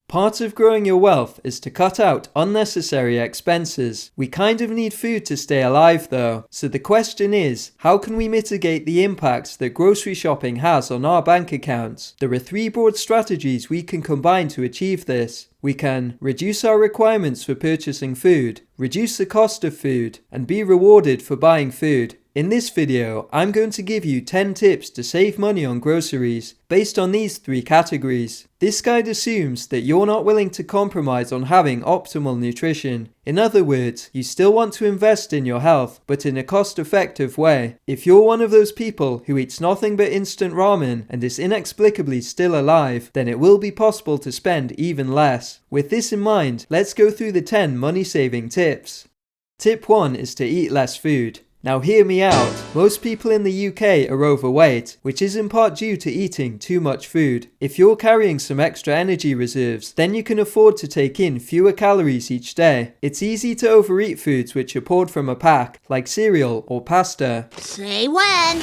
Part of growing your wealth is to cut out unnecessary expenses. We kind of need food to stay alive though, so the question is, how can we mitigate the impact that grocery shopping has on our bank accounts? There are 3 broad strategies we can combine to achieve this. We can reduce our requirements for purchasing food, reduce the cost of food, and be rewarded for buying food. In this video, I'm going to give you 10 tips to save money on groceries based on these 3 categories. This guide assumes that you're not willing to compromise on having optimal nutrition. In other words, you still want to invest in your health, but in a cost-effective way. If you're one of those people who eats nothing but instant ramen and is inexplicably still alive, then it will be possible to spend even less. With this in mind, let's go through the 10 money-saving tips. Tip 1 is to eat less food. Now hear me out, most people in the UK are overweight, which is in part due to eating too much food. If you're carrying some extra energy reserves, then you can afford to take in fewer calories each day. It's easy to overeat foods which are poured from a pack, like cereal or pasta. Say when!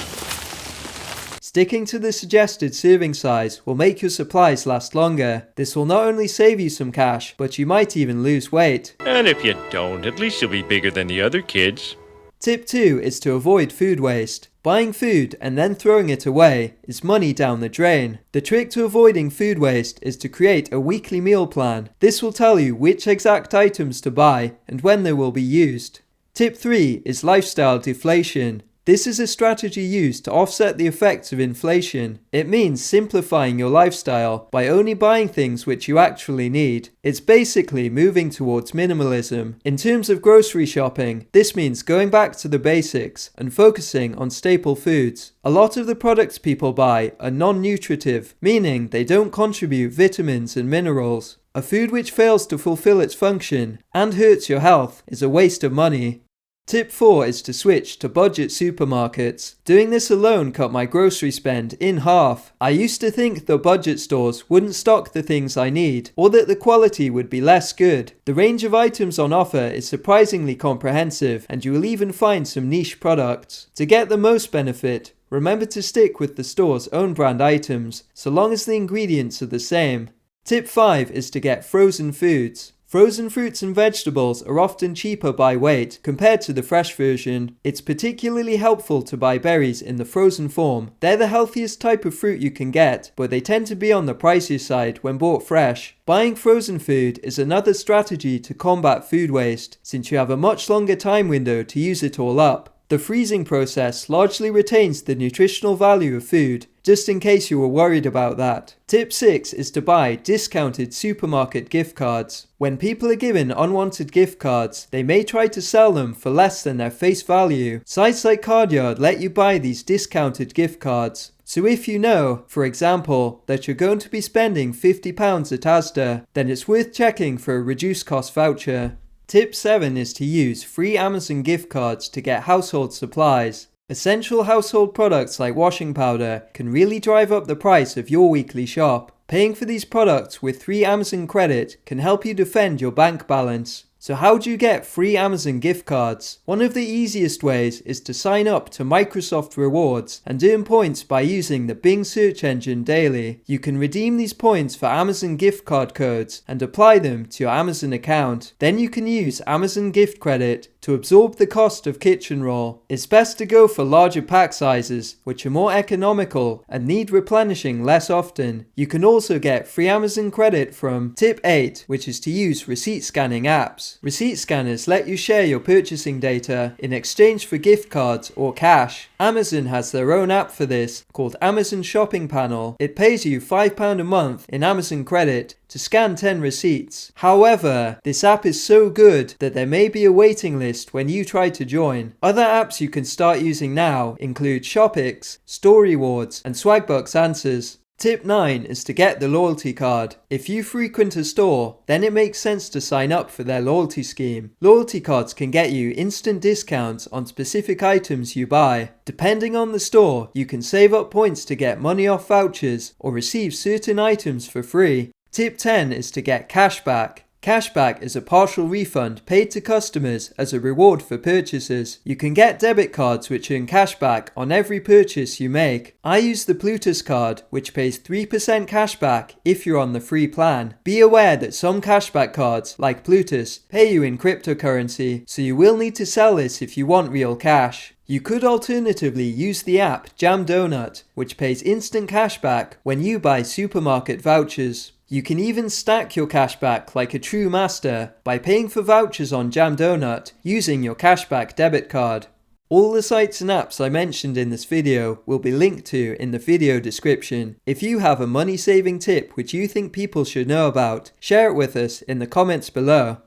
Sticking to the suggested serving size will make your supplies last longer. This will not only save you some cash, but you might even lose weight. And if you don't, at least you'll be bigger than the other kids. Tip 2 is to avoid food waste. Buying food and then throwing it away is money down the drain. The trick to avoiding food waste is to create a weekly meal plan. This will tell you which exact items to buy and when they will be used. Tip 3 is lifestyle deflation. This is a strategy used to offset the effects of inflation. It means simplifying your lifestyle by only buying things which you actually need. It's basically moving towards minimalism. In terms of grocery shopping, this means going back to the basics and focusing on staple foods. A lot of the products people buy are non-nutritive, meaning they don't contribute vitamins and minerals. A food which fails to fulfill its function and hurts your health is a waste of money. Tip 4 is to switch to budget supermarkets. Doing this alone cut my grocery spend in half. I used to think the budget stores wouldn't stock the things I need, or that the quality would be less good. The range of items on offer is surprisingly comprehensive, and you will even find some niche products. To get the most benefit, remember to stick with the store's own brand items, so long as the ingredients are the same. Tip 5 is to get frozen foods. Frozen fruits and vegetables are often cheaper by weight compared to the fresh version. It's particularly helpful to buy berries in the frozen form. They're the healthiest type of fruit you can get, but they tend to be on the pricier side when bought fresh. Buying frozen food is another strategy to combat food waste, since you have a much longer time window to use it all up. The freezing process largely retains the nutritional value of food, just in case you were worried about that. Tip 6 is to buy discounted supermarket gift cards. When people are given unwanted gift cards, they may try to sell them for less than their face value. Sites like Cardyard let you buy these discounted gift cards. So if you know, for example, that you're going to be spending £50 at Asda, then it's worth checking for a reduced cost voucher. Tip 7 is to use free Amazon gift cards to get household supplies. Essential household products like washing powder can really drive up the price of your weekly shop. Paying for these products with free Amazon credit can help you defend your bank balance. So how do you get free Amazon gift cards? One of the easiest ways is to sign up to Microsoft Rewards and earn points by using the Bing search engine daily. You can redeem these points for Amazon gift card codes and apply them to your Amazon account. Then you can use Amazon gift credit to absorb the cost of kitchen roll. It's best to go for larger pack sizes, which are more economical and need replenishing less often. You can also get free Amazon credit from Tip 8, which is to use receipt scanning apps. Receipt scanners let you share your purchasing data in exchange for gift cards or cash. Amazon has their own app for this, called Amazon Shopping Panel. It pays you £5 a month in Amazon credit to scan 10 receipts. However, this app is so good that there may be a waiting list when you try to join. Other apps you can start using now include Shopix, Store Rewards, and Swagbucks Answers. Tip 9 is to get the loyalty card. If you frequent a store, then it makes sense to sign up for their loyalty scheme. Loyalty cards can get you instant discounts on specific items you buy. Depending on the store, you can save up points to get money off vouchers or receive certain items for free. Tip 10 is to get cashback. Cashback is a partial refund paid to customers as a reward for purchases. You can get debit cards which earn cashback on every purchase you make. I use the Plutus card, which pays 3% cashback if you're on the free plan. Be aware that some cashback cards, like Plutus, pay you in cryptocurrency, so you will need to sell this if you want real cash. You could alternatively use the app Jam Donut, which pays instant cashback when you buy supermarket vouchers. You can even stack your cashback like a true master by paying for vouchers on Jam Donut using your cashback debit card. All the sites and apps I mentioned in this video will be linked to in the video description. If you have a money saving tip which you think people should know about, share it with us in the comments below.